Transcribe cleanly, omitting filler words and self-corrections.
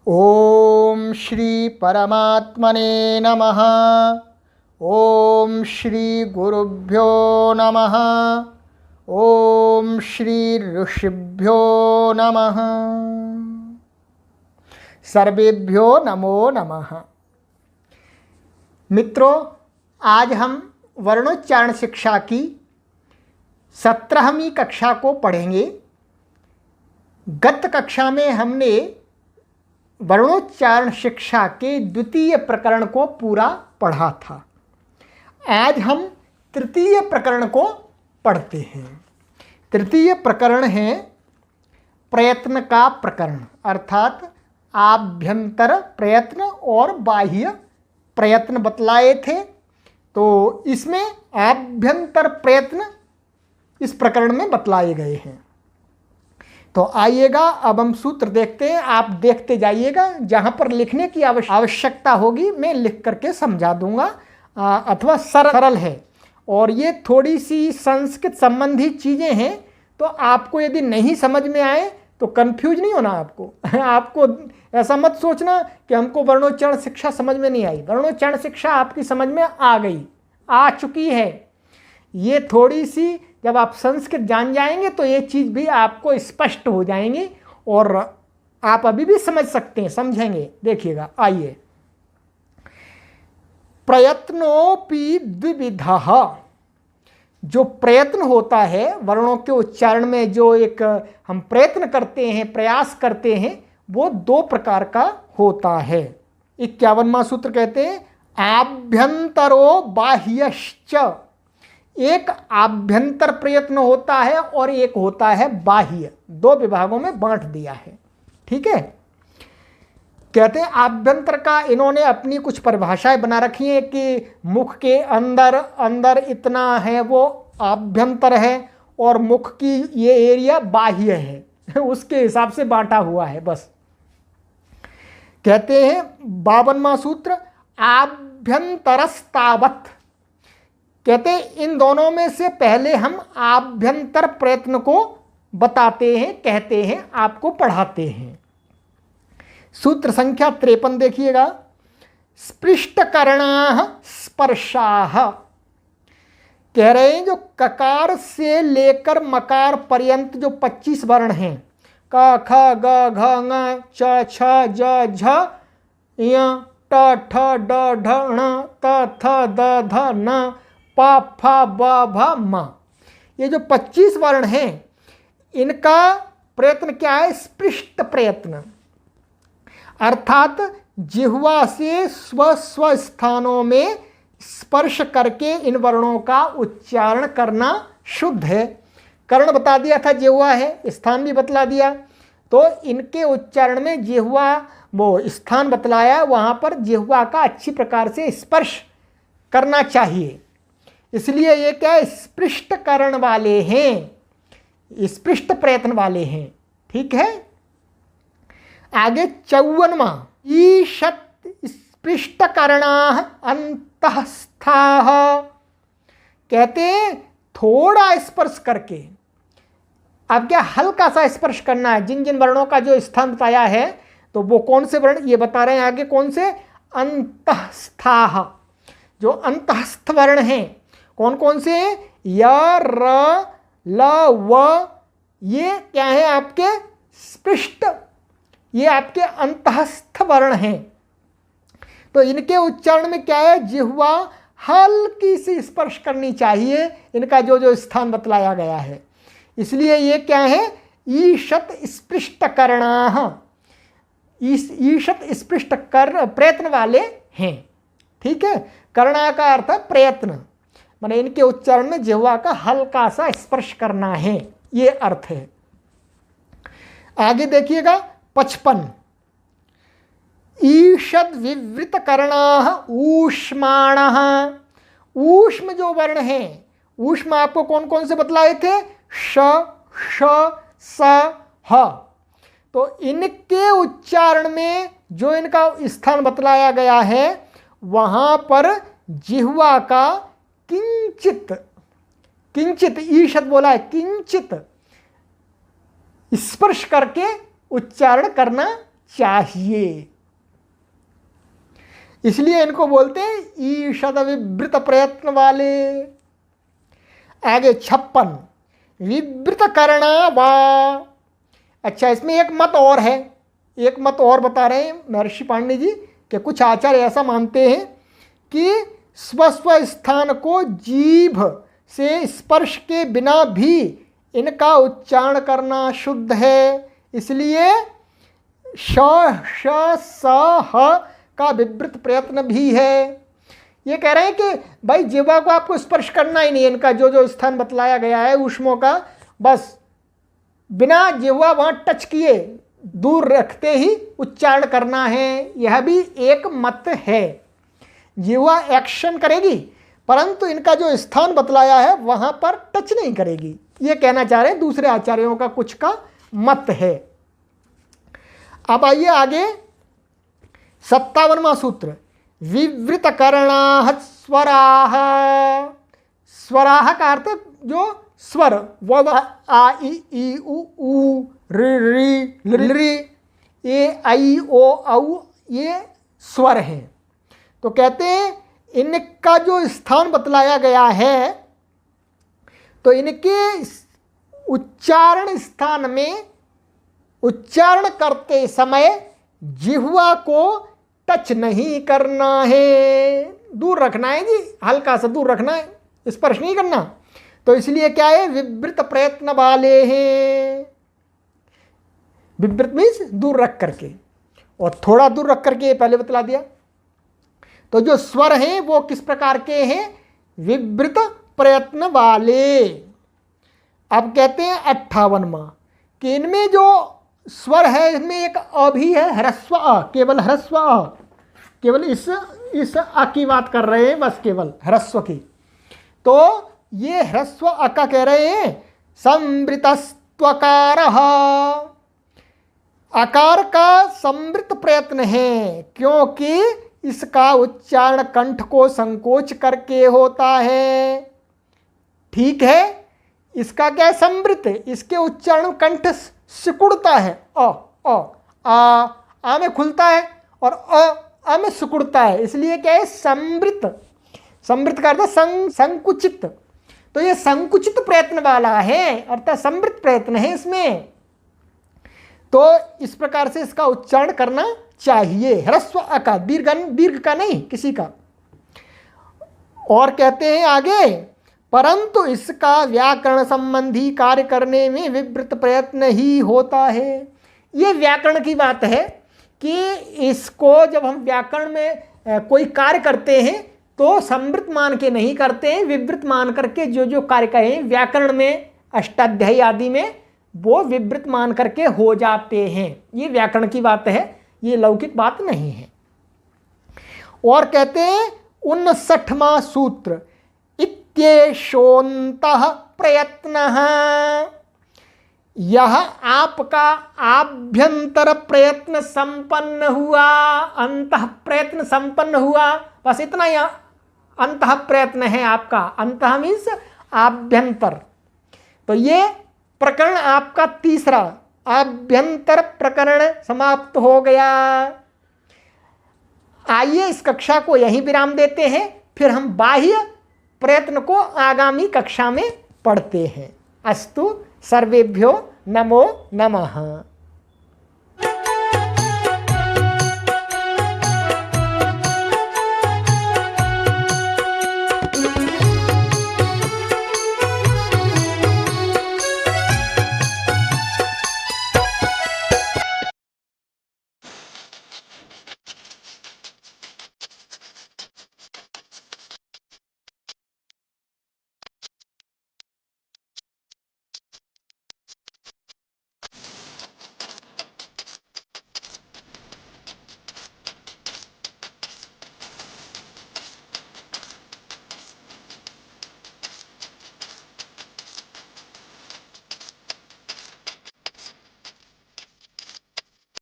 ओम श्री परमात्मने नमः। ओम श्री गुरुभ्यो नमः। ओम श्री ऋषिभ्यो नमः। सर्वेभ्यो नमो नमः। मित्रों, आज हम वर्णोच्चारण शिक्षा की 17वीं कक्षा को पढ़ेंगे। गत कक्षा में हमने वर्णोच्चारण शिक्षा के द्वितीय प्रकरण को पूरा पढ़ा था। आज हम तृतीय प्रकरण को पढ़ते हैं। तृतीय प्रकरण है प्रयत्न का प्रकरण, अर्थात आभ्यंतर प्रयत्न और बाह्य प्रयत्न बतलाए थे। तो इसमें आभ्यंतर प्रयत्न इस प्रकरण में बतलाए गए हैं। तो आइएगा, अब हम सूत्र देखते हैं। आप देखते जाइएगा, जहाँ पर लिखने की आवश्यकता होगी मैं लिख करके समझा दूंगा, अथवा सरल है। और ये थोड़ी सी संस्कृत संबंधी चीज़ें हैं, तो आपको यदि नहीं समझ में आए तो कंफ्यूज नहीं होना। आपको ऐसा मत सोचना कि हमको वर्णोच्चारण शिक्षा समझ में नहीं आई। वर्णोच्चारण शिक्षा आपकी समझ में आ गई, आ चुकी है। ये थोड़ी सी जब आप संस्कृत जान जाएंगे तो ये चीज़ भी आपको स्पष्ट हो जाएंगी और आप अभी भी समझ सकते हैं, समझेंगे। देखिएगा, आइए। प्रयत्नोपि द्विविधः। जो प्रयत्न होता है वर्णों के उच्चारण में, जो एक हम प्रयत्न करते हैं, प्रयास करते हैं, वो दो प्रकार का होता है। 51वां सूत्र कहते हैं आभ्यंतरो बाह्यश्च। एक आभ्यंतर प्रयत्न होता है और एक होता है बाह्य। दो विभागों में बांट दिया है, ठीक है। कहते हैं आभ्यंतर का इन्होंने अपनी कुछ परिभाषाएं बना रखी हैं कि मुख के अंदर अंदर इतना है वो आभ्यंतर है, और मुख की ये एरिया बाह्य है। उसके हिसाब से बांटा हुआ है बस। कहते हैं 52वां सूत्र आभ्यंतरस्तावत्। कहते हैं इन दोनों में से पहले हम आभ्यंतर प्रयत्न को बताते हैं, कहते हैं, आपको पढ़ाते हैं। सूत्र संख्या 53 देखिएगा। स्पृष्टकरणाः स्पर्शाः। कह रहे हैं जो ककार से लेकर मकार पर्यंत जो 25 वर्ण हैं, क ख ग घ ङ च छ ज झ य ट ठ ड ढ ण त थ द ध न प फ ब भ म, ये जो 25 वर्ण हैं, इनका प्रयत्न क्या है? स्पृष्ट प्रयत्न, अर्थात जिह्वा से स्व स्व स्थानों में स्पर्श करके इन वर्णों का उच्चारण करना शुद्ध है। कर्ण बता दिया था, जिह्वा है, स्थान भी बतला दिया। तो इनके उच्चारण में जिह्वा वो स्थान बतलाया, वहाँ पर जिह्वा का अच्छी प्रकार से स्पर्श करना चाहिए। इसलिए ये क्या है? स्पृष्ट करण वाले हैं, स्पृष्ट प्रयत्न वाले हैं, ठीक है। आगे 54वां ईषत् स्पृष्टकरणाः अंतःस्थाः। कहते हैं थोड़ा स्पर्श करके। अब क्या? हल्का सा स्पर्श करना है। जिन जिन वर्णों का जो स्थान बताया है, तो वो कौन से वर्ण ये बता रहे हैं आगे, कौन से? अंतःस्थाः। जो अंतःस्थ वर्ण हैं कौन कौन से हैं? य र ल व, ये क्या है? आपके स्पृष्ट, ये आपके अंतःस्थ वर्ण हैं। तो इनके उच्चारण में क्या है? जिह्वा हल्की सी स्पर्श करनी चाहिए, इनका जो जो स्थान बतलाया गया है। इसलिए ये क्या है? ईषत् स्पृष्टकरणाः। ईषत् स्पृष्ट कर प्रयत्न वाले हैं, ठीक है। करना का अर्थ है प्रयत्न, माने इनके उच्चारण में जिह्वा का हल्का सा स्पर्श करना है, ये अर्थ है। आगे देखिएगा 55 ईषद् विवृत करणाः ऊष्माणः। ऊष्म जो वर्ण हैं, ऊष्म आपको कौन कौन से बतलाए थे? श, श, स, ह। तो इनके उच्चारण में जो इनका स्थान बतलाया गया है, वहां पर जिह्वा का किंचित, किंचित ईषद बोला है, किंचित स्पर्श करके उच्चारण करना चाहिए। इसलिए इनको बोलते हैं ईषद विवृत प्रयत्न वाले। आगे 56 विवृत करना वा। अच्छा, इसमें एक मत और है, एक मत और बता रहे हैं महर्षि पाणिनि जी कि कुछ आचार्य ऐसा मानते हैं कि स्वस्व स्थान को जीभ से स्पर्श के बिना भी इनका उच्चारण करना शुद्ध है। इसलिए श श स ह का विवृत प्रयत्न भी है। ये कह रहे हैं कि भाई जिह्वा को आपको स्पर्श करना ही नहीं, इनका जो जो स्थान बतलाया गया है ऊष्मों का, बस बिना जिह्वा वहाँ टच किए दूर रखते ही उच्चारण करना है। यह भी एक मत है। जिह्वा एक्शन करेगी परंतु इनका जो स्थान बतलाया है वहाँ पर टच नहीं करेगी। ये कहना चाह रहे हैं, दूसरे आचार्यों का कुछ का मत है। अब आइए आगे 57वां सूत्र विवृत करणाः स्वराः। स्वराः का अर्थ जो स्वर, व आ ई उ रि रि ए आई ओ औ, ये स्वर हैं। तो कहते हैं इनका जो स्थान बतलाया गया है तो इनके उच्चारण स्थान में उच्चारण करते समय जिह्वा को टच नहीं करना है, दूर रखना है जी, हल्का सा दूर रखना है, स्पर्श नहीं करना। तो इसलिए क्या है, विवृत प्रयत्न वाले हैं। विवृत मीन्स दूर रख करके, और थोड़ा दूर रख करके पहले बतला दिया। तो जो स्वर हैं वो किस प्रकार के हैं, विवृत प्रयत्न वाले। अब कहते हैं 58वां कि इनमें जो स्वर है इसमें एक अ भी है, ह्रस्व अ, केवल ह्रस्व अ, केवल इस अ की बात कर रहे हैं, बस केवल ह्रस्व की। तो ये ह्रस्व अ का कह रहे हैं संवृतस्त्वकारः, आकार का संवृत प्रयत्न है, क्योंकि इसका उच्चारण कंठ को संकोच करके होता है। ठीक है, इसका क्या है, संवृत, इसके उच्चारण कंठ सिकुड़ता है। आ में खुलता है और अ में सिकुड़ता है, इसलिए क्या है, संवृत। संवृत का अर्थ संकुचित। तो ये संकुचित प्रयत्न वाला है, अर्थात संवृत प्रयत्न है इसमें। तो इस प्रकार से इसका उच्चारण करना चाहिए, ह्रस्व अ का, दीर्घ का नहीं किसी का। और कहते हैं आगे, परंतु इसका व्याकरण संबंधी कार्य करने में विवृत प्रयत्न ही होता है। ये व्याकरण की बात है कि इसको जब हम व्याकरण में कोई कार्य करते हैं तो संवृत मान के नहीं करते हैं, विवृत मान करके जो जो कार्य करें व्याकरण में, अष्टाध्यायी आदि में, वो विवृत मान करके हो जाते हैं। ये व्याकरण की बात है, ये लौकिक बात नहीं है। और कहते हैं 59वां सूत्र इत्येषोऽन्तः प्रयत्नः, यह आपका आभ्यंतर प्रयत्न संपन्न हुआ, अंतः प्रयत्न संपन्न हुआ, बस इतना ही अंतः प्रयत्न है आपका। अंतः मीन्स आभ्यंतर। तो ये प्रकरण आपका तीसरा आभ्यंतर प्रकरण समाप्त हो गया। आइए इस कक्षा को यहीं विराम देते हैं, फिर हम बाह्य प्रयत्न को आगामी कक्षा में पढ़ते हैं। अस्तु, सर्वेभ्यो नमो नमः।